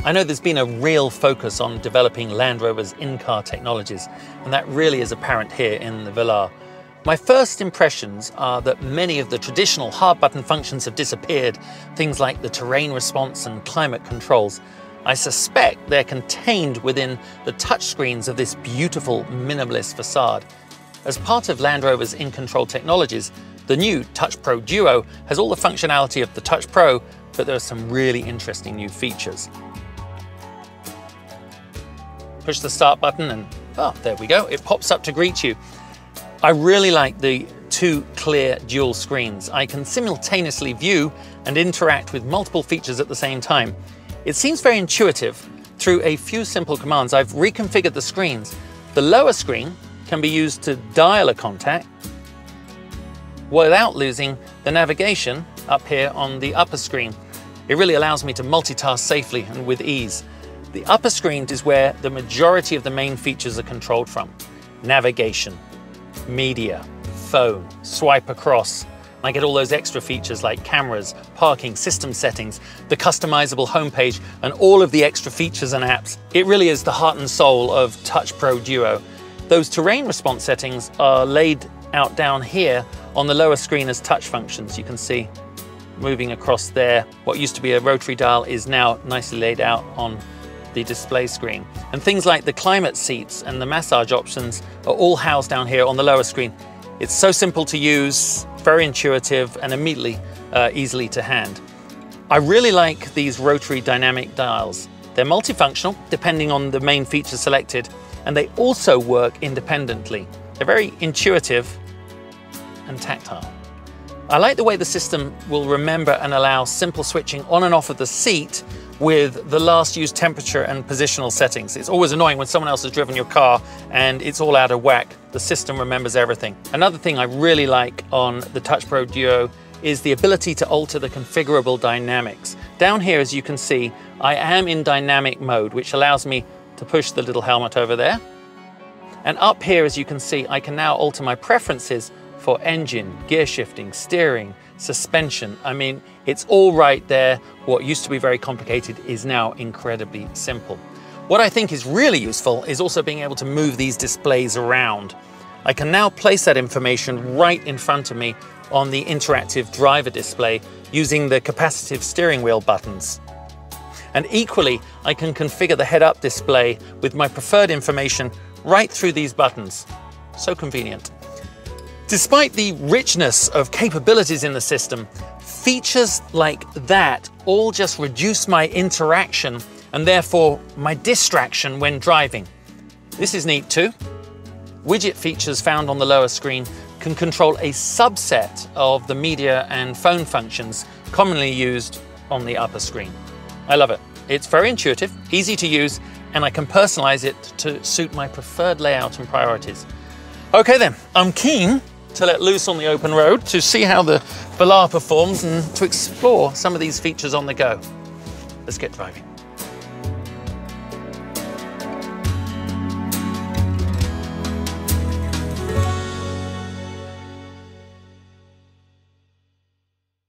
I know there's been a real focus on developing Land Rover's in-car technologies, and that really is apparent here in the Velar. My first impressions are that many of the traditional hard button functions have disappeared, things like the terrain response and climate controls. I suspect they're contained within the touchscreens of this beautiful minimalist facade. As part of Land Rover's in-control technologies, the new Touch Pro Duo has all the functionality of the Touch Pro, but there are some really interesting new features. Push the start button and, oh, there we go, it pops up to greet you. I really like the two clear dual screens. I can simultaneously view and interact with multiple features at the same time. It seems very intuitive. Through a few simple commands, I've reconfigured the screens. The lower screen can be used to dial a contact without losing the navigation up here on the upper screen. It really allows me to multitask safely and with ease. The upper screen is where the majority of the main features are controlled from. Navigation, media, phone, swipe across. I get all those extra features like cameras, parking, system settings, the customizable homepage, and all of the extra features and apps. It really is the heart and soul of Touch Pro Duo. Those terrain response settings are laid out down here on the lower screen as touch functions. You can see moving across there. What used to be a rotary dial is now nicely laid out on the display screen. And things like the climate seats and the massage options are all housed down here on the lower screen. It's so simple to use, very intuitive, and immediately easily to hand. I really like these rotary dynamic dials. They're multifunctional depending on the main feature selected, and they also work independently. They're very intuitive and tactile. I like the way the system will remember and allow simple switching on and off of the seat with the last used temperature and positional settings. It's always annoying when someone else has driven your car and it's all out of whack. The system remembers everything. Another thing I really like on the Touch Pro Duo is the ability to alter the configurable dynamics. Down here, as you can see, I am in dynamic mode, which allows me to push the little helmet over there. And up here, as you can see, I can now alter my preferences for engine, gear shifting, steering, suspension. I mean, it's all right there. What used to be very complicated is now incredibly simple. What I think is really useful is also being able to move these displays around. I can now place that information right in front of me on the interactive driver display using the capacitive steering wheel buttons. And equally, I can configure the head-up display with my preferred information right through these buttons. So convenient. Despite the richness of capabilities in the system, features like that all just reduce my interaction and therefore my distraction when driving. This is neat too. Widget features found on the lower screen can control a subset of the media and phone functions commonly used on the upper screen. I love it. It's very intuitive, easy to use, and I can personalize it to suit my preferred layout and priorities. Okay then, I'm keen to let loose on the open road to see how the Velar performs and to explore some of these features on the go. Let's get driving.